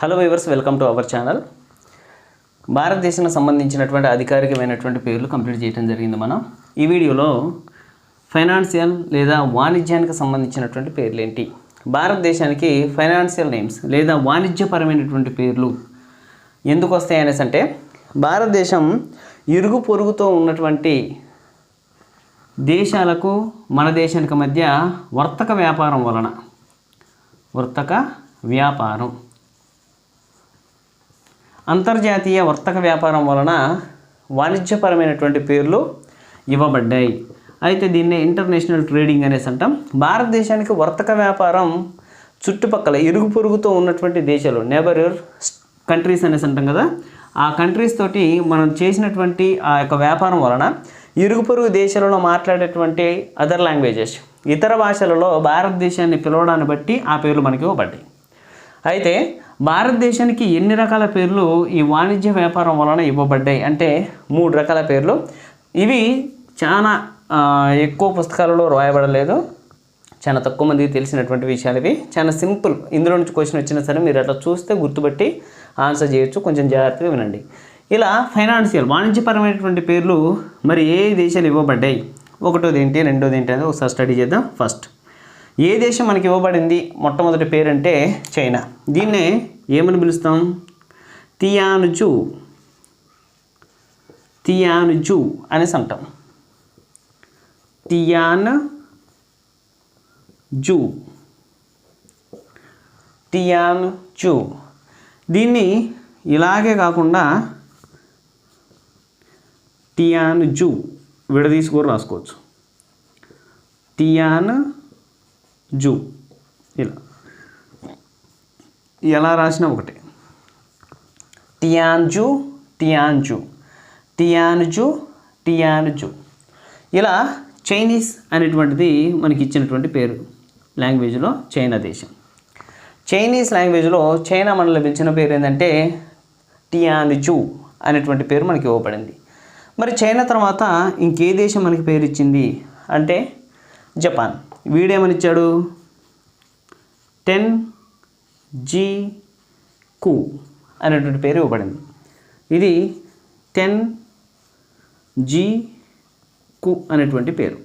Hello viewers, welcome to our channel. భారతదేశానికి సంబంధించినటువంటి అధికారికమైనటువంటి పేర్లు కంప్లీట్ చేయడం జరిగింది. మనం ఈ వీడియోలో ఫైనాన్షియల్ లేదా వాణిజ్యానికి సంబంధించినటువంటి పేర్లు ఏంటి, భారతదేశానికి ఫైనాన్షియల్ నేమ్స్ లేదా వాణిజ్యపరమైనటువంటి పేర్లు ఎందుకు వస్తాయి అనేసి అంటే, భారతదేశం ఇరుగు పొరుగుతో ఉన్నటువంటి దేశాలకు మన దేశానికి మధ్య వర్తక వ్యాపారం అంతర్జాతీయ వర్తక వ్యాపారం వలన వాణిజ్యపరమైనటువంటి పేర్లు ఇవ్వబడ్డాయి. అయితే దీన్నే ఇంటర్నేషనల్ ట్రేడింగ్ అనేసి అంటాం. భారతదేశానికి వర్తక వ్యాపారం చుట్టుపక్కల ఇరుగు పొరుగుతో ఉన్నటువంటి దేశాలు, నేబర్ కంట్రీస్ అనేసి అంటాం కదా, ఆ కంట్రీస్ తోటి మనం చేసినటువంటి ఆ యొక్క వ్యాపారం వలన ఇరుగు పొరుగు దేశాలలో మాట్లాడేటువంటి అదర్ లాంగ్వేజెస్, ఇతర భాషలలో భారతదేశాన్ని పిలవడాన్ని బట్టి ఆ పేర్లు మనకి ఇవ్వబడ్డాయి. అయితే భారతదేశానికి ఎన్ని రకాల పేర్లు ఈ వాణిజ్య వ్యాపారం వలన ఇవ్వబడ్డాయి అంటే 3 రకాల పేర్లు. ఇవి చాలా ఎక్కువ పుస్తకాలలో రాయబడలేదు, చాలా తక్కువ మందికి తెలిసినటువంటి విషయాలు. ఇవి చాలా సింపుల్. ఇందులో నుంచి క్వశ్చన్ వచ్చినా సరే మీరు అట్లా చూస్తే గుర్తుపెట్టి ఆన్సర్ చేయొచ్చు. కొంచెం జాగ్రత్తగా వినండి. ఇలా ఫైనాన్షియల్ వాణిజ్యపరమైనటువంటి పేర్లు మరి ఏ దేశాలు ఇవ్వబడ్డాయి, ఒకటోది ఏంటి, రెండోది ఏంటి అనేది ఒకసారి స్టడీ చేద్దాం. ఫస్ట్, ఏ దేశం మనకి ఇవ్వబడింది మొట్టమొదటి పేరు అంటే చైనా. దీన్నే ఏమని పిలుస్తాం? తియాన్జు అనేసి అంటాం. తియాన్జు. దీన్ని ఇలాగే కాకుండా తియాన్జు విడదీసి కూడా రాసుకోవచ్చు. తియాన్జు ఇలా ఎలా రాసినా ఒకటే. తియాన్జు ఇలా చైనీస్ అనేటువంటిది మనకి ఇచ్చినటువంటి పేరు. లాంగ్వేజ్లో చైనా దేశం. చైనీస్ లాంగ్వేజ్లో చైనా మనకు లభించిన పేరు ఏంటంటే తియాన్జు అనేటువంటి పేరు మనకి ఇవ్వబడింది. మరి చైనా తర్వాత ఇంకే దేశం మనకి పేరు ఇచ్చింది అంటే జపాన్. వీడేమనిచ్చాడు? టెన్జికు అనేటువంటి పేరు ఇవ్వబడింది. ఇది టెన్జికు అనేటువంటి పేరు.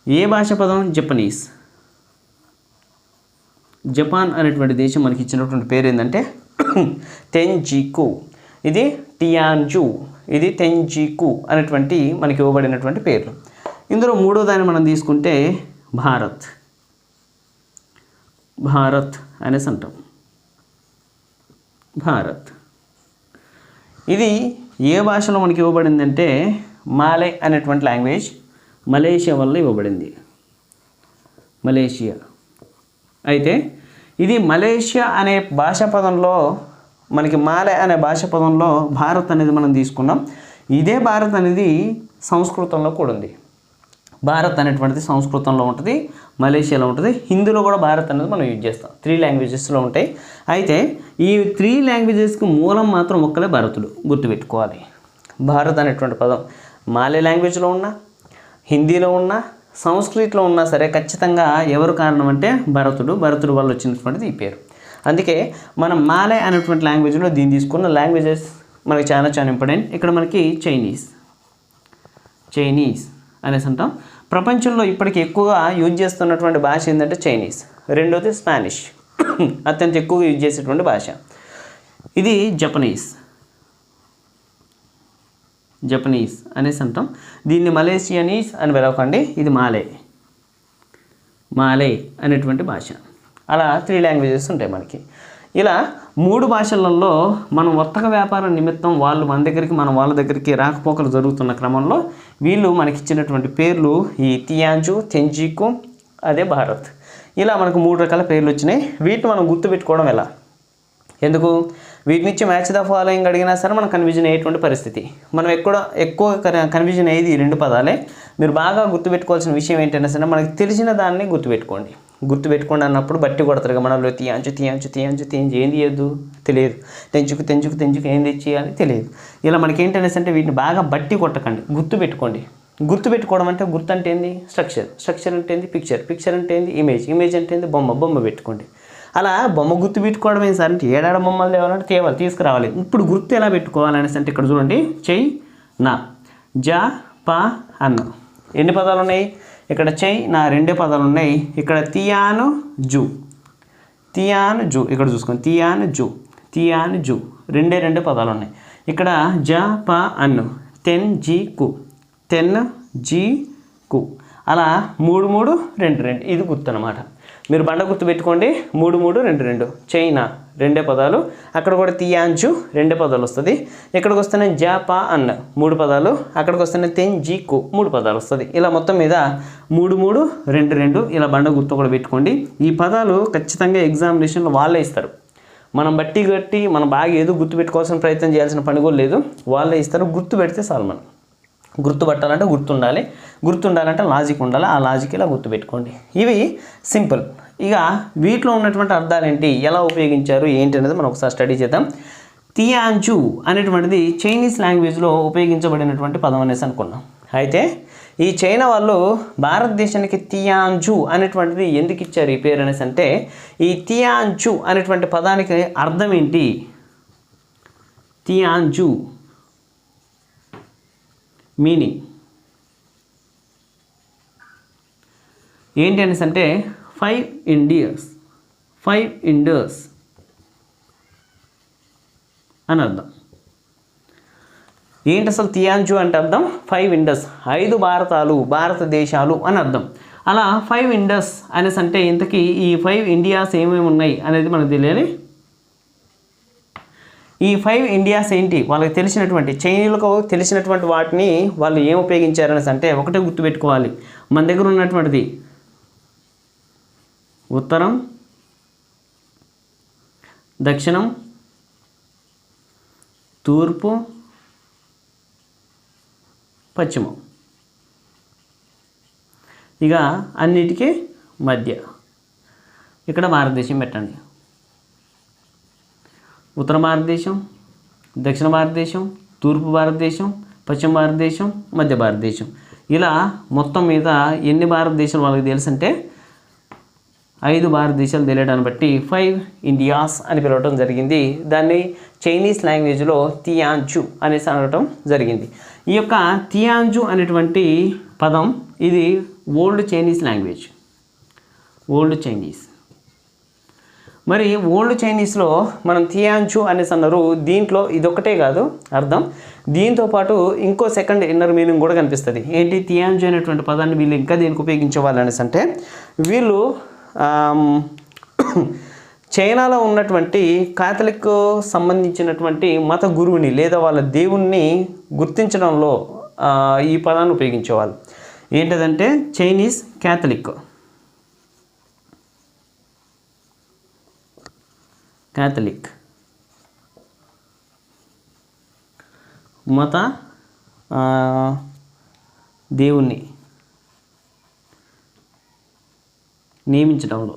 ఏ భాష పదం? జపనీస్. జపాన్ అనేటువంటి దేశం మనకి ఇచ్చినటువంటి పేరు ఏంటంటే టెన్జికు. ఇది తియాన్జు, ఇది టెన్జికు అనేటువంటి మనకి ఇవ్వబడినటువంటి పేర్లు. ఇందులో మూడో దాన్ని మనం తీసుకుంటే భారత్ అనేసి అంటాం. భారత్ ఇది ఏ భాషలో మనకి ఇవ్వబడిందంటే మాలే అనేటువంటి లాంగ్వేజ్ మలేషియా వల్ల ఇవ్వబడింది. మలేషియా. అయితే ఇది మలేషియా అనే భాషా పదంలో మనకి మాలే అనే భాషా పదంలో భారత్ అనేది మనం తీసుకున్నాం. ఇదే భారత్ అనేది సంస్కృతంలో కూడా ఉంది. భారత్ అనేటువంటిది సంస్కృతంలో ఉంటుంది, మలేషియాలో ఉంటుంది, హిందీలో కూడా భారత్ అనేది మనం యూజ్ చేస్తాం. 3 లాంగ్వేజెస్లో ఉంటాయి. అయితే ఈ 3 లాంగ్వేజెస్కి మూలం మాత్రం ఒక్కలే భరతుడు. గుర్తుపెట్టుకోవాలి. భారత్ అనేటువంటి పదం మాలే లాంగ్వేజ్లో ఉన్నా, హిందీలో ఉన్నా, సంస్కృతిలో ఉన్నా సరే ఖచ్చితంగా ఎవరు కారణం అంటే భరతుడు వల్ల వచ్చినటువంటిది ఈ పేరు. అందుకే మనం మాలే అనేటువంటి లాంగ్వేజ్లో దీన్ని తీసుకున్న లాంగ్వేజెస్ మనకి చాలా ఇంపార్టెంట్. ఇక్కడ మనకి చైనీస్ అనేసి అంటాం. ప్రపంచంలో ఇప్పటికి ఎక్కువగా యూజ్ చేస్తున్నటువంటి భాష ఏంటంటే చైనీస్. రెండోది స్పానిష్, అత్యంత ఎక్కువగా యూజ్ చేసేటువంటి భాష. ఇది జపనీస్ అనేసి అంటాం. దీన్ని మలేషియనీస్ అని పిలవకండి, ఇది మాలే అనేటువంటి భాష. అలా 3 లాంగ్వేజెస్ ఉంటాయి మనకి. ఇలా 3 భాషలలో మనం వర్తక వ్యాపారం నిమిత్తం వాళ్ళు మన దగ్గరికి, మనం వాళ్ళ దగ్గరికి రాకపోకలు జరుగుతున్న క్రమంలో వీళ్ళు మనకి ఇచ్చినటువంటి పేర్లు ఈ తియాన్జు, టెన్జికు, అదే భారత్. ఇలా మనకు 3 రకాల పేర్లు వచ్చినాయి. వీటిని మనం గుర్తుపెట్టుకోవడం ఎలా? ఎందుకు? వీటి నుంచి మ్యాచ్ ద ఫాలోయింగ్ అడిగినా సరే మనం కన్ఫ్యూజన్ అయ్యేటువంటి పరిస్థితి. మనం ఎక్కువ కన్ఫ్యూజన్ అయ్యేది ఈ 2 పదాలే. మీరు బాగా గుర్తుపెట్టుకోవాల్సిన విషయం ఏంటంటే సరే మనకి తెలిసిన దాన్ని గుర్తుపెట్టుకోండి అన్నప్పుడు బట్టి కొడతారు. మనలో తియాన్జు ఏంది చేయద్దు తెలియదు, టెంచుకు ఏంది చేయాలి తెలియదు. ఇలా మనకి ఏంటనేసి అంటే వీటిని బాగా బట్టి కొట్టకండి, గుర్తుపెట్టుకోండి. గుర్తుపెట్టుకోవడం అంటే గుర్తు అంటే ఏంది? స్ట్రక్చర్ అంటే ఏంది? పిక్చర్ అంటే ఏంది? ఇమేజ్ అంటే ఏంది? బొమ్మ పెట్టుకోండి. అలా బొమ్మ గుర్తు పెట్టుకోవడం ఏంటి సార్ అంటే ఏడాడ బొమ్మలు తేవాలంటే తీసుకురావాలి. ఇప్పుడు గుర్తు ఎలా పెట్టుకోవాలనేసి అంటే ఇక్కడ చూడండి, చై నా జా పా అన్న ఎన్ని పదాలు ఉన్నాయి, ఇక్కడ చై నా రెండే పదాలు ఉన్నాయి. ఇక్కడ తియాను జూ ఇక్కడ చూసుకోండి, తియాను జూ రెండే పదాలు ఉన్నాయి. ఇక్కడ జా పా అన్ను తెన్ జీ కు అలా 3 3 2 2 ఇది గుర్తు అనమాట. మీరు బండ గుర్తు పెట్టుకోండి, 3 3 2 2 చైనా రెండే పదాలు, అక్కడ కూడా తియాంజు రెండే పదాలు వస్తుంది. ఇక్కడికి వస్తేనే జాపా అన్న 3 పదాలు, అక్కడికి వస్తేనే తెంజీకు 3 పదాలు వస్తుంది. ఇలా మొత్తం మీద 3 3 2 2 ఇలా బండ గుర్తు కూడా పెట్టుకోండి. ఈ పదాలు ఖచ్చితంగా ఎగ్జామినేషన్లో వాళ్ళే ఇస్తారు. మనం బట్టి కట్టి మనం బాగా ఏదో గుర్తు పెట్టుకోవాల్సిన ప్రయత్నం చేయాల్సిన పని కూడా లేదు, వాళ్ళే ఇస్తారు. గుర్తు పెడితే చాలు. మనం గుర్తుపట్టాలంటే గుర్తుండాలంటే లాజిక్ ఉండాలి. ఆ లాజిక్ ఇలా గుర్తుపెట్టుకోండి. ఇవి సింపుల్. ఇక వీటిలో ఉన్నటువంటి అర్థాలు ఏంటి, ఎలా ఉపయోగించారు ఏంటి అనేది మనం ఒకసారి స్టడీ చేద్దాం. తియాంజు అనేటువంటిది చైనీస్ లాంగ్వేజ్లో ఉపయోగించబడినటువంటి పదం అనేసి అనుకున్నాం. అయితే ఈ చైనా వాళ్ళు భారతదేశానికి తియాంజు అనేటువంటిది ఎందుకు ఇచ్చారు ఈ పేరు అనేసి అంటే, ఈ తియాంజు అనేటువంటి పదానికి అర్థం ఏంటి, తియాంజు మీనింగ్ ఏంటి అనేసి అంటే 5 ఇండియర్స్ అని అర్థం. ఏంటి అసలు తియాంజు అంటే అర్థం 5 ఇండస్ 5 భారతదేశాలు అని అర్థం. అలా 5 ఇండస్ అనేసి అంటే ఇంతకీ ఈ 5 ఇండియాస్ ఏమేమి ఉన్నాయి అనేది మనకు తెలియాలి. ఈ 5 ఇండియాస్ ఏంటి, వాళ్ళకి తెలిసినటువంటి చైనీయులకు తెలిసినటువంటి వాటిని వాళ్ళు ఏం ఉపయోగించారనేసి అంటే ఒకటే గుర్తుపెట్టుకోవాలి. మన దగ్గర ఉన్నటువంటిది ఉత్తరం, దక్షిణం, తూర్పు, పశ్చిమం, ఇక అన్నిటికీ మధ్య ఇక్కడ భారతదేశం పెట్టండి. ఉత్తర భారతదేశం, దక్షిణ భారతదేశం, తూర్పు భారతదేశం, పశ్చిమ భారతదేశం, మధ్య భారతదేశం, ఇలా మొత్తం మీద ఎన్ని భారతదేశాలు వాళ్ళకి తెలుసు అంటే 5 భారతదేశాలు తెలియడాన్ని బట్టి 5 ఇండియాస్ అని పిలవడం జరిగింది. దాన్ని చైనీస్ లాంగ్వేజ్లో తియాంజు అనేసి అనడం జరిగింది. ఈ యొక్క తియాంజు అనేటువంటి పదం ఇది old Chinese language, old Chinese. మరి ఓల్డ్ చైనీస్లో మనం తియాంజు అనేసి అన్నారు. దీంట్లో ఇదొక్కటే కాదు అర్థం, దీంతోపాటు ఇంకో సెకండ్ ఇన్నర్ మీనింగ్ కూడా కనిపిస్తుంది. ఏంటి, తియాంజు అనేటువంటి పదాన్ని వీళ్ళు ఇంకా దేనికి ఉపయోగించేవాళ్ళు అనేసి అంటే, వీళ్ళు చైనాలో ఉన్నటువంటి కాథలిక్ సంబంధించినటువంటి మత గురువుని లేదా వాళ్ళ దేవుణ్ణి గుర్తించడంలో ఈ పదాన్ని ఉపయోగించేవాళ్ళు. ఏంటదంటే చైనీస్ క్యాథలిక్ మత దేవుణ్ణి నియమించడంలో,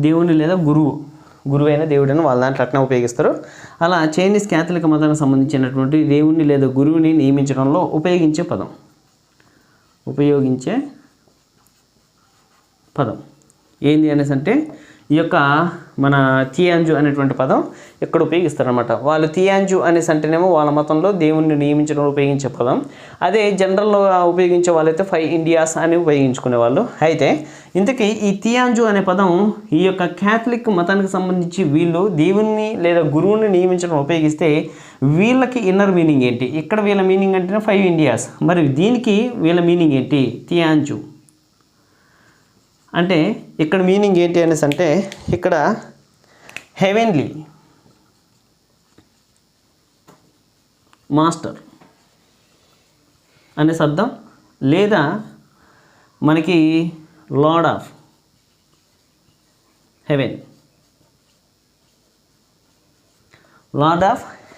దేవుని లేదా గురువైన దేవుడని వాళ్ళ దాంట్లో అట్లా ఉపయోగిస్తారు. అలా చైనీస్ క్యాథలిక్ మతానికి సంబంధించినటువంటి దేవుణ్ణి లేదా గురువుని నియమించడంలో ఉపయోగించే పదం ఏంది అనేసి అంటే, ఈ యొక్క మన తియాంజు అనేటువంటి పదం ఎక్కడ ఉపయోగిస్తారనమాట. వాళ్ళు తియాంజు అనేసి అంటేనేమో వాళ్ళ మతంలో దేవుణ్ణి నియమించడంలో ఉపయోగించే పదం. అదే జనరల్లో ఉపయోగించే వాళ్ళైతే 5 ఇండియాస్ అని ఉపయోగించుకునేవాళ్ళు. అయితే ఇంతకీ ఈ తియాంజు అనే పదం ఈ యొక్క క్యాథలిక్ మతానికి సంబంధించి వీళ్ళు దేవుణ్ణి లేదా గురువుని నియమించడం ఉపయోగిస్తే వీళ్ళకి ఇన్నర్ మీనింగ్ ఏంటి, ఇక్కడ వీళ్ళ మీనింగ్ అంటేనే 5 ఇండియాస్, మరి దీనికి వీళ్ళ మీనింగ్ ఏంటి, తియాంజు అంటే ఇక్కడ మీనింగ్ ఏంటి అనేసి అంటే, ఇక్కడ హెవెన్లీ మాస్టర్ అనేసి అర్థం, లేదా మనకి lord of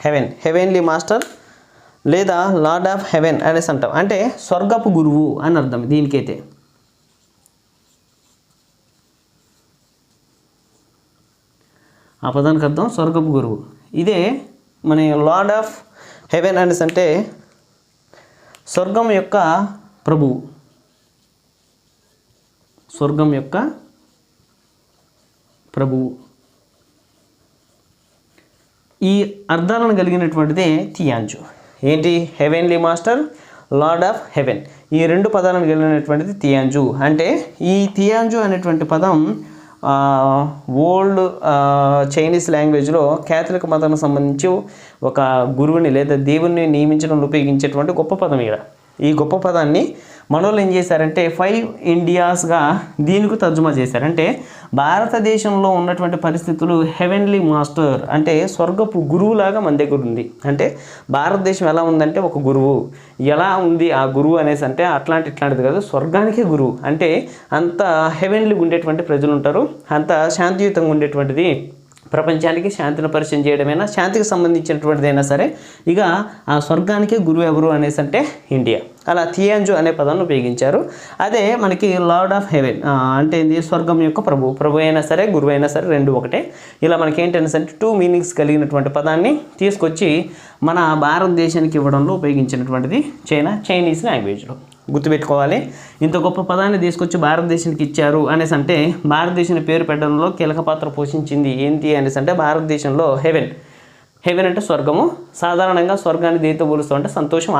haven, heavenly master లేదా లార్డ్ ఆఫ్ హెవెన్ అనేసి అంటాం. అంటే స్వర్గపు గురువు అని అర్థం దీనికైతే. ఆ పదానికి అర్థం స్వర్గపు గురువు. ఇదే మన లార్డ్ ఆఫ్ హెవెన్ అనేసి అంటే స్వర్గం యొక్క ప్రభువు. స్వర్గం యొక్క ప్రభువు. ఈ అర్థాలను కలిగినటువంటిదే తియాంజు. ఏంటి? Heavenly master, lord of haven. ఈ రెండు పదాలను కలిగినటువంటిది తియాంజు. అంటే ఈ తియాంజు అనేటువంటి పదం ఓల్డ్ చైనీస్ లాంగ్వేజ్లో క్యాథలిక్ మతానికి సంబంధించి ఒక గురువుని లేదా దేవుణ్ణి నియమించడంలో ఉపయోగించేటువంటి గొప్ప పదం. ఇక్కడ ఈ గొప్ప పదాన్ని మనోళ్ళు ఏం చేశారంటే 5 ఇండియాస్గా దీనికి తర్జుమా చేశారు. అంటే భారతదేశంలో ఉన్నటువంటి పరిస్థితులు హెవెన్లీ మాస్టర్ అంటే స్వర్గపు గురువులాగా మన దగ్గర ఉంది. అంటే భారతదేశం ఎలా ఉందంటే ఒక గురువు ఎలా ఉంది ఆ గురువు అనేసి, అంటే ఇట్లాంటిది కాదు, స్వర్గానికే గురువు. అంటే అంత హెవెన్లీగా ఉండేటువంటి ప్రజలు ఉంటారు, అంత శాంతియుతంగా ఉండేటువంటిది, ప్రపంచానికి శాంతిని పరిచయం చేయడమైనా, శాంతికి సంబంధించినటువంటిదైనా సరే ఇక ఆ స్వర్గానికే గురువు ఎవరు అనేసి అంటే ఇండియా. అలా తియాంజు అనే పదాన్ని ఉపయోగించారు. అదే మనకి లార్డ్ ఆఫ్ హెవెన్ అంటే ఏంది? స్వర్గం యొక్క ప్రభు అయినా సరే గురువు అయినా సరే రెండు ఒకటే. ఇలా మనకి ఏంటంటే 2 మీనింగ్స్ కలిగినటువంటి పదాన్ని తీసుకొచ్చి మన భారతదేశానికి ఇవ్వడంలో ఉపయోగించినటువంటిది చైనీస్ లాంగ్వేజ్లో. గుర్తుపెట్టుకోవాలి. ఇంత గొప్ప పదాన్ని తీసుకొచ్చి భారతదేశానికి ఇచ్చారు అనేసి అంటే భారతదేశం పేరు పెట్టడంలో కీలక పాత్ర పోషించింది ఏంటి అనేసి అంటే భారతదేశంలో హెవెన్ అంటే స్వర్గము. సాధారణంగా స్వర్గాన్ని దేనితో పోలుస్తాం అంటే సంతోషం,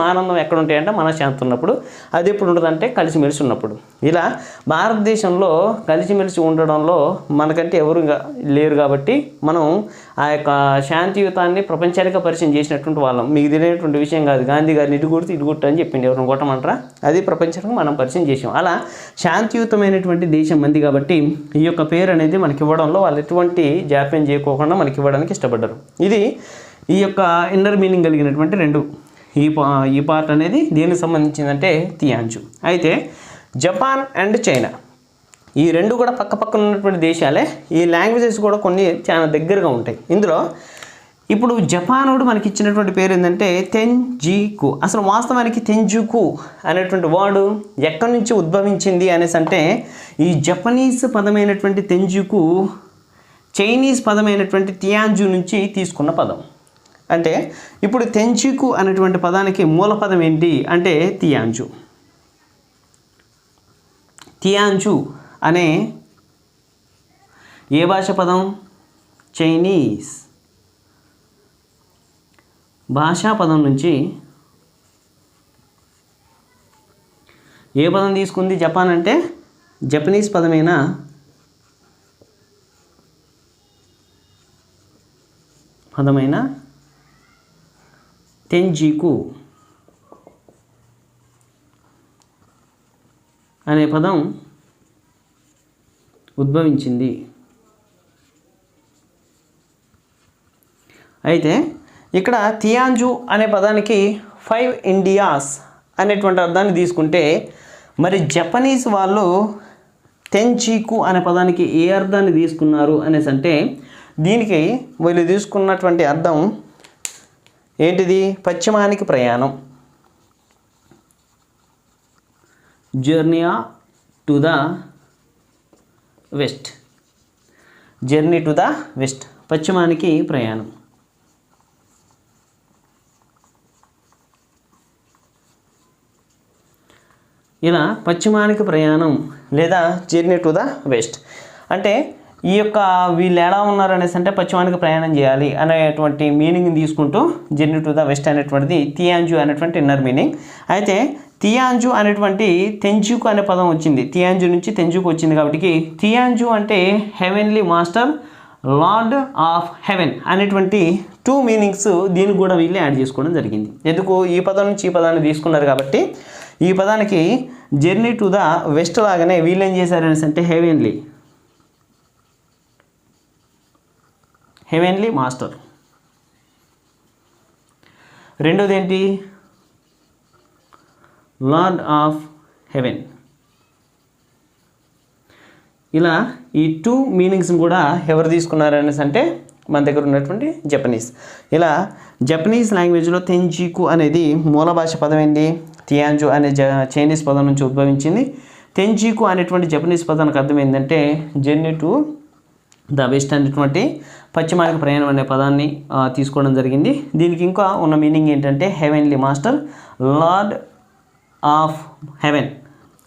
ఆనందం ఎక్కడ ఉంటాయంటే మన శాంతి ఉన్నప్పుడు. అది ఎప్పుడు ఉంటుందంటే కలిసిమెలిసి ఉన్నప్పుడు. ఇలా భారతదేశంలో కలిసిమెలిసి ఉండడంలో మనకంటే ఎవరు లేరు కాబట్టి మనం ఆ యొక్క శాంతియుతాన్ని ప్రపంచానికి పరిచయం చేసినటువంటి వాళ్ళం. మీకు తెలియనటువంటి విషయం కాదు. గాంధీ గారిని ఇటు అని చెప్పింది. ఎవరిని కొట్టమంటారా? అది ప్రపంచానికి మనం పరిచయం చేసాం. అలా శాంతియుతమైనటువంటి దేశం మంది కాబట్టి ఈ యొక్క పేరు అనేది మనకి ఇవ్వడంలో వాళ్ళు ఎటువంటి జాప్యం చేయకోకుండా మనకి ఇవ్వడానికి ఇష్టపడ్డారు. ఇది ఈ యొక్క ఇన్నర్ మీనింగ్ కలిగినటువంటి రెండు. ఈ పార్ట్ అనేది దేనికి సంబంధించిందంటే తియాంజు. అయితే జపాన్ అండ్ చైనా ఈ రెండు కూడా పక్కపక్కన ఉన్నటువంటి దేశాలే. ఈ లాంగ్వేజెస్ కూడా కొన్ని చాలా దగ్గరగా ఉంటాయి. ఇందులో ఇప్పుడు జపానుడు మనకి ఇచ్చినటువంటి పేరు ఏంటంటే తెంజికు. అసలు వాస్తవానికి తెంజుకు అనేటువంటి వర్డ్ ఎక్కడి నుంచి ఉద్భవించింది అనేసి అంటే ఈ జపనీస్ పదమైనటువంటి తెంజుకు చైనీస్ పదమైనటువంటి తియాంజు నుంచి తీసుకున్న పదం. అంటే ఇప్పుడు తెంజికు అనేటువంటి పదానికి మూల పదం ఏంటి అంటే తియాంజు అనే ఏ భాష పదం? చైనీస్ భాషా పదం నుంచి ఏ పదం తీసుకుంది జపాన్ అంటే జపనీస్ పదమైన తెంజికు అనే పదం ఉద్భవించింది. అయితే ఇక్కడ తియాంజు అనే పదానికి 5 ఇండియాస్ అనేటువంటి అర్థాన్ని తీసుకుంటే మరి జపనీస్ వాళ్ళు తెంజికు అనే పదానికి ఏ అర్థాన్ని తీసుకున్నారు అనేసి అంటే దీనికి వీళ్ళు తీసుకున్నటువంటి అర్థం ఏంటిది? పశ్చిమానికి ప్రయాణం, జర్నీ టు ద వెస్ట్, పశ్చిమానికి ప్రయాణం. ఇలా పశ్చిమానికి ప్రయాణం లేదా జర్నీ టు ద వెస్ట్ అంటే ఈ యొక్క వీళ్ళు ఎలా ఉన్నారు అనేసి అంటే పశ్చిమానికి ప్రయాణం చేయాలి అనేటువంటి మీనింగ్ని తీసుకుంటూ జర్నీ టు ద వెస్ట్ అనేటువంటిది తియాంజు అనేటువంటి ఇన్నర్ మీనింగ్. అయితే తియాంజు అనేటువంటి తెంజుకు అనే పదం వచ్చింది. తియాంజు నుంచి తెంజుకు వచ్చింది కాబట్టి తియాంజు అంటే heavenly master, lord of haven అనేటువంటి 2 మీనింగ్స్ దీనికి కూడా వీళ్ళు యాడ్ చేసుకోవడం జరిగింది. ఎందుకు? ఈ పదం నుంచి ఈ పదాన్ని తీసుకున్నారు కాబట్టి ఈ పదానికి జర్నీ టు ద వెస్ట్ లాగానే వీళ్ళు ఏం చేశారు అనేసి అంటే హెవెన్లీ మాస్టర్. రెండోది ఏంటి? Lord of haven. ఇలా ఈ 2 మీనింగ్స్ని కూడా ఎవరు తీసుకున్నారు అనేసి అంటే మన దగ్గర ఉన్నటువంటి జపనీస్. ఇలా జపనీస్ లాంగ్వేజ్లో తెంజికు అనేది మూల భాష పదం ఏంటి? తియాంజు అనే చైనీస్ పదం నుంచి ఉద్భవించింది. తెంజికు అనేటువంటి జపనీస్ పదానికి అర్థం ఏంటంటే జర్నీ టు ద వెస్ట్ అనేటువంటి పశ్చిమానికి ప్రయాణం అనే పదాన్ని తీసుకోవడం జరిగింది. దీనికి ఇంకా ఉన్న మీనింగ్ ఏంటంటే heavenly master, lord of haven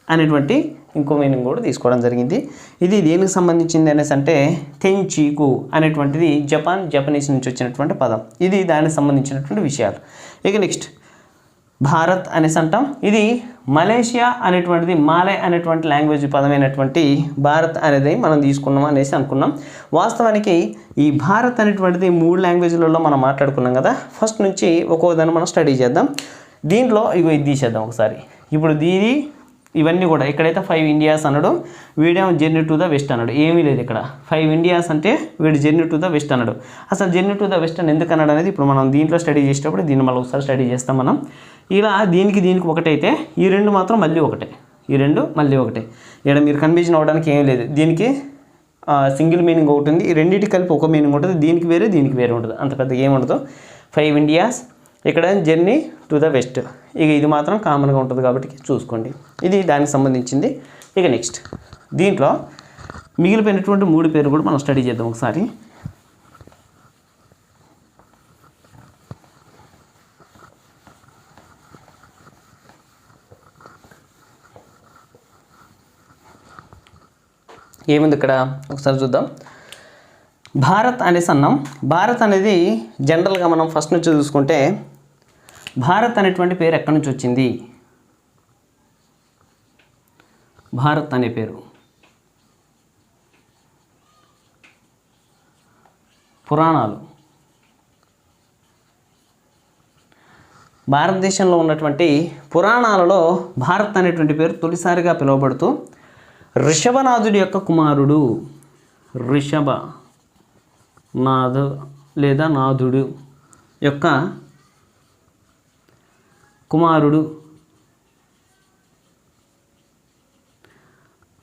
అనేటువంటి ఇంకో మీనింగ్ కూడా తీసుకోవడం జరిగింది. ఇది దేనికి సంబంధించింది అనేసి అంటే తెంచీకు అనేటువంటిది జపనీస్ నుంచి వచ్చినటువంటి పదం. ఇది దానికి సంబంధించినటువంటి విషయాలు. ఇక నెక్స్ట్ భారత్ అనేసి అంటాం. ఇది మలేషియా అనేటువంటిది మాలే అనేటువంటి లాంగ్వేజ్ పదమైనటువంటి భారత్ అనేది మనం తీసుకున్నాం అనేసి అనుకున్నాం. వాస్తవానికి ఈ భారత్ అనేటువంటిది 3 లాంగ్వేజ్లలో మనం మాట్లాడుకున్నాం కదా. ఫస్ట్ నుంచి ఒక్కో దాన్ని మనం స్టడీ చేద్దాం. దీంట్లో ఇది తీసేద్దాం ఒకసారి. ఇప్పుడు ఇవన్నీ కూడా ఇక్కడైతే 5 ఇండియాస్ అన్నాడు, వీడేమో జర్నీ టు ద వెస్ట్ అన్నాడు. ఏమీ లేదు ఇక్కడ. 5 ఇండియాస్ అంటే వీడు జర్నీ టు ద వెస్ట్ అన్నాడు. అసలు జర్నీ టు ద వెస్ట్ అని ఎందుకు అన్నాడు అనేది ఇప్పుడు మనం దీంట్లో స్టడీ చేసేటప్పుడు దీన్ని మళ్ళీ ఒకసారి స్టడీ చేస్తాం మనం. ఇలా దీనికి ఒకటైతే ఈ 2 మాత్రం మళ్ళీ ఒకటే, ఈ 2 మళ్ళీ ఒకటే. ఇక్కడ మీరు కన్ఫ్యూజన్ అవ్వడానికి ఏం లేదు. దీనికి సింగిల్ మీనింగ్ ఒకటి ఉంది, ఈ రెండింటికి కలిపి ఒక మీనింగ్ ఉంటుంది. దీనికి వేరే ఉంటుంది. అంత పెద్ద ఏముండదు. 5 ఇండియాస్, ఇక్కడ జర్నీ టు ద వెస్ట్. ఇక ఇది మాత్రం కామన్గా ఉంటుంది కాబట్టి చూసుకోండి. ఇది దానికి సంబంధించింది. ఇక నెక్స్ట్ దీంట్లో మిగిలిపోయినటువంటి 3 పేర్లు కూడా మనం స్టడీ చేద్దాం ఒకసారి. ఏముంది ఇక్కడ ఒకసారి చూద్దాం. భారత్ అనేసి అన్నాం. భారత్ అనేది జనరల్గా మనం ఫస్ట్ నుంచి చూసుకుంటే భారత్ అనేటువంటి పేరు ఎక్కడి నుంచి వచ్చింది? భారత్ అనే పేరు పురాణాలు, భారతదేశంలో ఉన్నటువంటి పురాణాలలో భారత్ అనేటువంటి పేరు తొలిసారిగా పిలువబడుతూ ఋషభనాథుడి యొక్క కుమారుడు, ఋషభనాథు లేదా నాథుడు యొక్క కుమారుడు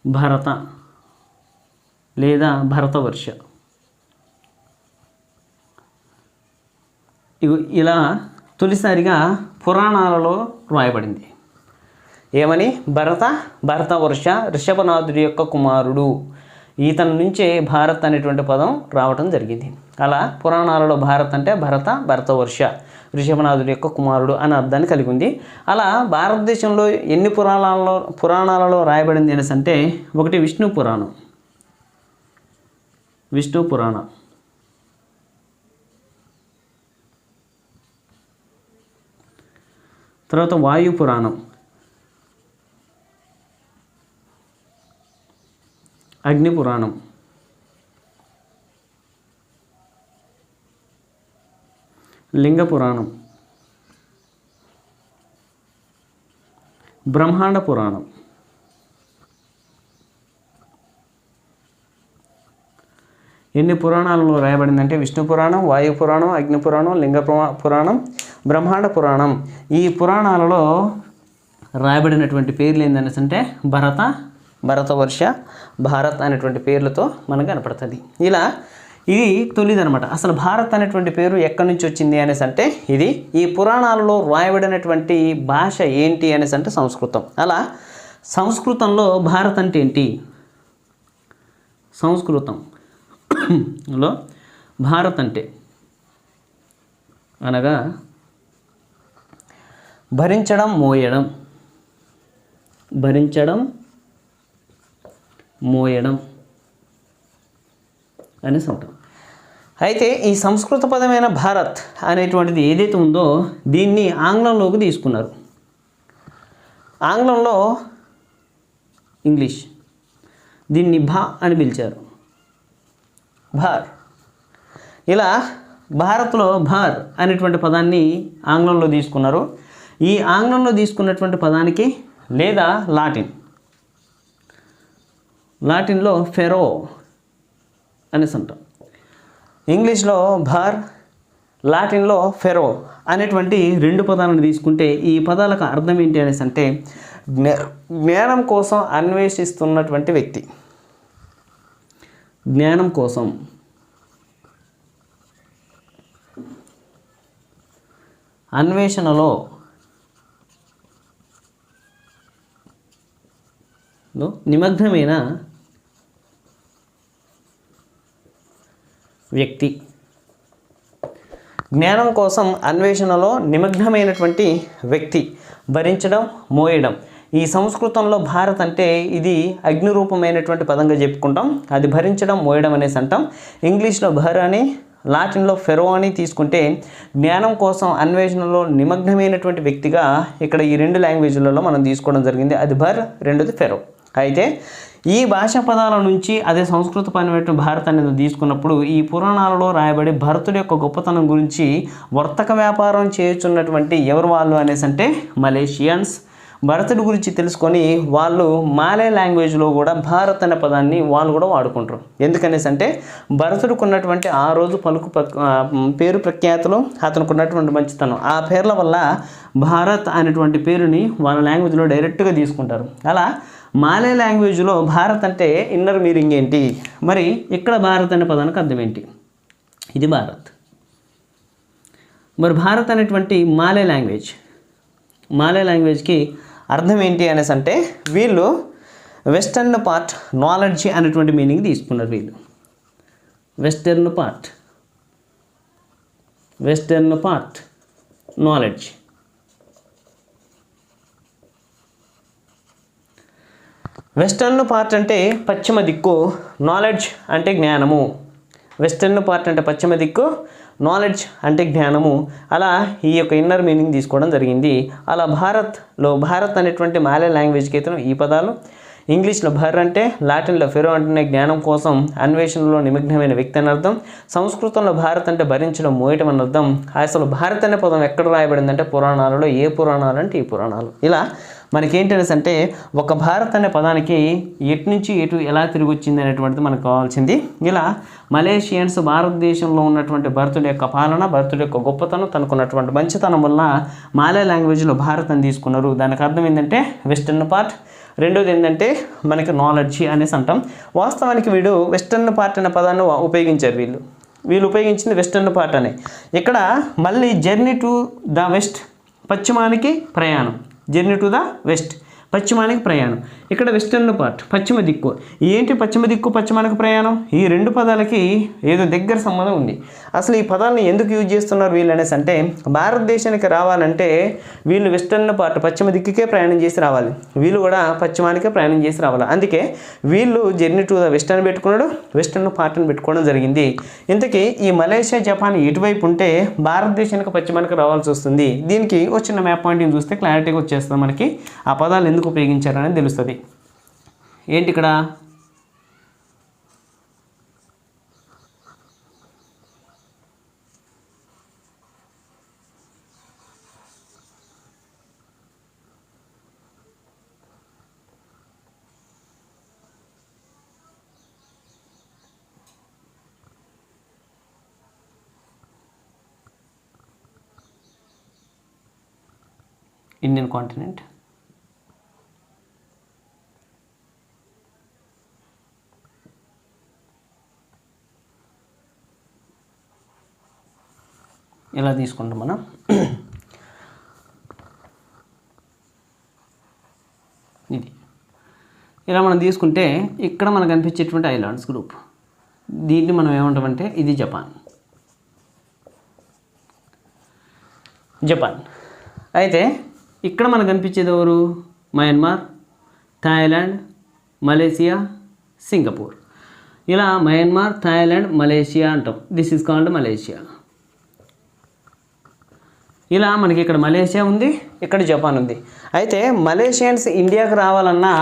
భరత లేదా భరతవర్ష. ఇలా తొలిసారిగా పురాణాలలో రాయబడింది. ఏమని? భరతవర్ష ఋషభనాథుడి యొక్క కుమారుడు. ఈతని నుంచే భారత్ అనేటువంటి పదం రావటం జరిగింది. అలా పురాణాలలో భారత్ అంటే భరతవర్ష ఋషభనాథుడి యొక్క కుమారుడు అనే అర్థాన్ని కలిగి ఉంది. అలా భారతదేశంలో ఎన్ని పురాణాలలో రాయబడింది అనేసి అంటే ఒకటి విష్ణు పురాణం, తర్వాత వాయు పురాణం, అగ్ని పురాణం, లింగ పురాణం, బ్రహ్మాండ పురాణం, ఎన్ని పురాణాలలో రాయబడిందంటే విష్ణు పురాణం, వాయు పురాణం, అగ్ని పురాణం, లింగ పురాణం, బ్రహ్మాండ పురాణం. ఈ పురాణాలలో రాయబడినటువంటి పేర్లు ఏందనేసి అంటే భరతవర్ష, భారత్ అనేటువంటి పేర్లతో మనకు కనపడుతుంది. ఇలా ఇది తొలిదనమాట. అసలు భారత్ అనేటువంటి పేరు ఎక్కడి నుంచి వచ్చింది అనేసి అంటే ఇది ఈ పురాణాలలో రాయబడినటువంటి భాష ఏంటి అనేసి అంటే సంస్కృతం. అలా సంస్కృతంలో భారత్ అంటే ఏంటి? సంస్కృతంలో భారత్ అంటే అనగా భరించడం మోయడం అనేసి అంటాం. అయితే ఈ సంస్కృత పదమైన భారత్ అనేటువంటిది ఏదైతే ఉందో దీన్ని ఆంగ్లంలోకి తీసుకున్నారు. ఆంగ్లంలో ఇంగ్లీష్ దీన్ని భా అని పిలిచారు, భార్. ఇలా భారత్లో భార్ అనేటువంటి పదాన్ని ఆంగ్లంలో తీసుకున్నారు. ఈ ఆంగ్లంలో తీసుకున్నటువంటి పదానికి లేదా లాటిన్లో ఫెరో అనేసి అంటాం. ఇంగ్లీష్లో భార్, లాటిన్లో ఫెరో అనేటువంటి 2 పదాలను తీసుకుంటే ఈ పదాలకు అర్థం ఏంటి అనేసి అంటే జ్ఞానం కోసం అన్వేషిస్తున్నటువంటి వ్యక్తి, జ్ఞానం కోసం అన్వేషణలో నిమగ్నమైన వ్యక్తి, జ్ఞానం కోసం అన్వేషణలో నిమగ్నమైనటువంటి వ్యక్తి, భరించడం, మోయడం. ఈ సంస్కృతంలో భారత్ అంటే ఇది అగ్నిరూపమైనటువంటి పదంగా చెప్పుకుంటాం. అది భరించడం, మోయడం అనేసి అంటాం. ఇంగ్లీష్లో భర్ అని, లాటిన్లో ఫెరో అని తీసుకుంటే జ్ఞానం కోసం అన్వేషణలో నిమగ్నమైనటువంటి వ్యక్తిగా ఇక్కడ ఈ రెండు లాంగ్వేజ్లలో మనం తీసుకోవడం జరిగింది. అది భర్, రెండోది ఫెరో. అయితే ఈ భాషా పదాల నుంచి అదే సంస్కృత పరమైన భారత్ అనేది తీసుకున్నప్పుడు ఈ పురాణాలలో రాయబడి భరతుడి యొక్క గొప్పతనం గురించి వర్తక వ్యాపారం చేయుచున్నటువంటి ఎవరు వాళ్ళు అనేసి అంటే మలేషియన్స్. భరతుడి గురించి తెలుసుకొని వాళ్ళు మాలే లాంగ్వేజ్లో కూడా భారత్ అనే పదాన్ని వాళ్ళు కూడా వాడుకుంటారు. ఎందుకనేసి అంటే భరతుడికి ఉన్నటువంటి ఆ రోజు పేరు ప్రఖ్యాతులు, అతనికి ఉన్నటువంటి మంచితనం, ఆ పేర్ల వల్ల భారత్ అనేటువంటి పేరుని వాళ్ళ లాంగ్వేజ్లో డైరెక్ట్గా తీసుకుంటారు. అలా మాలే లాంగ్వేజ్లో భారత్ అంటే ఇన్నర్ మీనింగ్ ఏంటి, మరి ఇక్కడ భారత్ అనే పదానికి అర్థం ఏంటి? ఇది భారత్. మరి భారత్ అనేటువంటి మాలే లాంగ్వేజ్కి అర్థం ఏంటి అనేసి అంటే వీళ్ళు వెస్టర్న్ పార్ట్ నాలెడ్జ్ అనేటువంటి మీనింగ్ తీసుకున్నారు. వీళ్ళు western part knowledge. Western part అంటే పశ్చిమ దిక్కు, నాలెడ్జ్ అంటే జ్ఞానము. వెస్టర్న్ పార్ట్ అంటే పశ్చిమ దిక్కు, నాలెడ్జ్ అంటే జ్ఞానము. అలా ఈ యొక్క ఇన్నర్ మీనింగ్ తీసుకోవడం జరిగింది. అలా భారత్ అనేటువంటి మాలే లాంగ్వేజ్కి అయితే ఈ పదాలు, ఇంగ్లీష్లో భర్ అంటే, లాటిన్లో ఫెరో అంటే జ్ఞానం కోసం అన్వేషణలో నిమగ్నమైన వ్యక్తి అని అర్థం. సంస్కృతంలో భారత్ అంటే భరించడం, మోయటం అని అర్థం. అసలు భారత్ అనే పదం ఎక్కడ రాయబడిందంటే పురాణాలలో. ఏ పురాణాలు అంటే ఈ పురాణాలు. ఇలా మనకేంటనేసి అంటే ఒక భారత్ అనే పదానికి ఎటు నుంచి ఎటు ఎలా తిరిగి వచ్చింది అనేటువంటిది మనకు కావాల్సింది. ఇలా మలేషియన్స్ భారతదేశంలో ఉన్నటువంటి భరతుడి యొక్క పాలన, భరతుడి యొక్క గొప్పతనం, తనకున్నటువంటి మంచితనం వల్ల మాలే లాంగ్వేజ్లో భారత్ అని తీసుకున్నారు. దానికి అర్థం ఏంటంటే వెస్టర్న్ పార్ట్. రెండోది ఏంటంటే మనకి నాలెడ్జ్ అనేసి అంటాం. వాస్తవానికి వీడు వెస్టర్న్ పార్ట్ అనే పదాన్ని ఉపయోగించారు. వీళ్ళు ఉపయోగించింది వెస్టర్న్ పార్ట్ అనే. ఇక్కడ మళ్ళీ జర్నీ టు ద వెస్ట్, పశ్చిమానికి ప్రయాణం. జర్నీ టు ద వెస్ట్, పశ్చిమానికి ప్రయాణం. ఇక్కడ వెస్టర్న్ పార్ట్ పశ్చిమ దిక్కు. ఏంటి పశ్చిమ దిక్కు, పశ్చిమానికి ప్రయాణం? ఈ రెండు పదాలకి ఏదో దగ్గర సంబంధం ఉంది. అసలు ఈ పదాలను ఎందుకు యూజ్ చేస్తున్నారు వీళ్ళు అనేసి అంటే భారతదేశానికి రావాలంటే వీళ్ళు వెస్టర్న్ పార్ట్ పశ్చిమ దిక్కుకే ప్రయాణం చేసి రావాలి, వీళ్ళు కూడా పశ్చిమానికే ప్రయాణం చేసి రావాలి. అందుకే వీళ్ళు జర్నీ టు ద వెస్ట్ అని పెట్టుకున్నాడు, వెస్టర్న్ పార్ట్ అని పెట్టుకోవడం జరిగింది. ఇంతకీ ఈ మలేషియా, జపాన్ ఎటువైపు ఉంటే భారతదేశానికి పశ్చిమానికి రావాల్సి వస్తుంది. దీనికి వచ్చిన మ్యాప్ పాయింట్ని చూస్తే క్లారిటీగా వచ్చేస్తుంది మనకి. ఆ పదాలు ఎందుకు ఉపయోగించారనేది తెలుస్తుంది. ఏంటి ఇక్కడ ఇండియన్ కాంటినెంట్, ఇలా తీసుకుంటాం మనం. ఇది ఇలా మనం తీసుకుంటే ఇక్కడ మనకు కనిపించేటువంటి ఐలాండ్స్ గ్రూప్, దీన్ని మనం ఏమంటామంటే ఇది జపాన్. అయితే ఇక్కడ మనకు కనిపించేది ఎవరు? Myanmar, Thailand, Malaysia, Singapore. ఇలా మయన్మార్, థాయిలాండ్, మలేసియా అంటాం. This is called Malaysia. ఇలా మనకి ఇక్కడ మలేషియా ఉంది, ఇక్కడ జపాన్ ఉంది. అయితే మలేషియన్స్ ఇండియాకి రావాలన్నా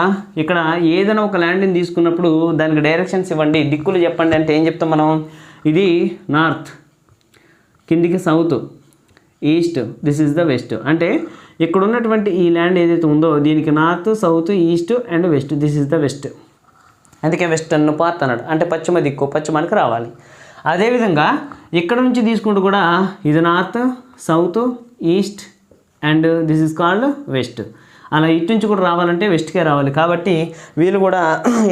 ఇక్కడ ఏదైనా ఒక ల్యాండ్ని తీసుకున్నప్పుడు దానికి డైరెక్షన్స్ ఇవ్వండి, దిక్కులు చెప్పండి అంటే ఏం చెప్తాం మనం? ఇది నార్త్, కిందికి south, east, this is the west. అంటే ఇక్కడ ఉన్నటువంటి ఈ ల్యాండ్ ఏదైతే ఉందో దీనికి north, south, east and west, this is the west. అందుకే వెస్టర్న్ పార్ట్ అన్నాడు. అంటే పశ్చిమ దిక్కు, పశ్చిమానికి రావాలి. అదేవిధంగా ఇక్కడ నుంచి తీసుకుంటూ కూడా ఇది north, south, east and this is called west. అలా ఇటు నుంచి కూడా రావాలంటే వెస్ట్కే రావాలి. కాబట్టి వీళ్ళు కూడా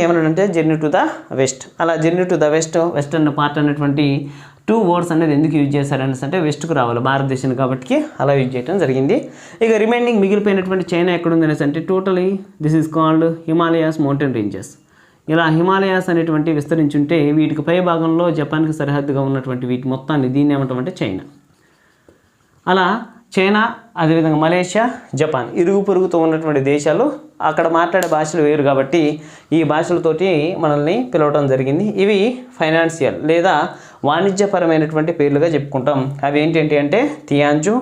ఏమన్నాడంటే జర్నీ టు ద వెస్ట్. అలా journey to the west, western part అనేటువంటి 2 వర్డ్స్ అనేది ఎందుకు యూజ్ చేశారనేసి అంటే వెస్ట్కు రావాలి భారతదేశం కాబట్టి అలా యూజ్ చేయడం జరిగింది. ఇక రిమైనింగ్ మిగిలిపోయినటువంటి చైనా ఎక్కడుంది అనేసి అంటే totally this is called Himalayas mountain ranges. ఇలా హిమాలయాస్ అనేటువంటి విస్తరించుంటే వీటికి పై భాగంలో జపాన్కి సరిహద్దుగా ఉన్నటువంటి వీటి మొత్తాన్ని దీన్ని ఏమంటామంటే చైనా. అలా చైనా అదేవిధంగా మలేషియా, జపాన్ ఇరుగు పొరుగుతో ఉన్నటువంటి దేశాలు, అక్కడ మాట్లాడే భాషలు వేరు కాబట్టి ఈ భాషలతోటి మనల్ని పిలవడం జరిగింది. ఇవి ఫైనాన్షియల్ లేదా వాణిజ్యపరమైనటువంటి పేర్లుగా చెప్పుకుంటాం. అవి ఏంటంటే అంటే తియాన్జు,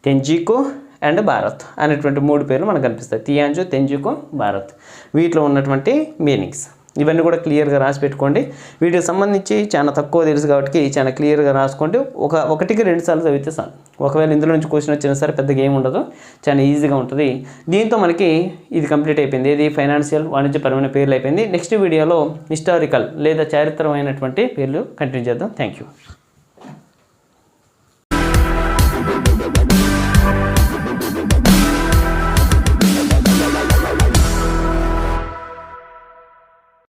తెంజికో అండ్ భారత్ అనేటువంటి 3 పేర్లు మనకు కనిపిస్తాయి. తియాన్జు, తెంజికో, భారత్. వీటిలో ఉన్నటువంటి మీనింగ్స్ ఇవన్నీ కూడా క్లియర్గా రాసి పెట్టుకోండి. వీటికి సంబంధించి చాలా తక్కువ తెలుసు కాబట్టి చాలా క్లియర్గా రాసుకోండి. ఒకటికి 2 సార్లు చదివితే చాలు. ఒకవేళ ఇందులో నుంచి క్వశ్చన్ వచ్చినా సరే పెద్దగా ఏమి ఉండదు, చాలా ఈజీగా ఉంటుంది. దీంతో మనకి ఇది కంప్లీట్ అయిపోయింది. ఇది ఫైనాన్షియల్ వాణిజ్యపరమైన పేర్లు అయిపోయింది. నెక్స్ట్ వీడియోలో హిస్టారికల్ లేదా చారిత్రమైనటువంటి పేర్లు కంటిన్యూ చేద్దాం. Thank you.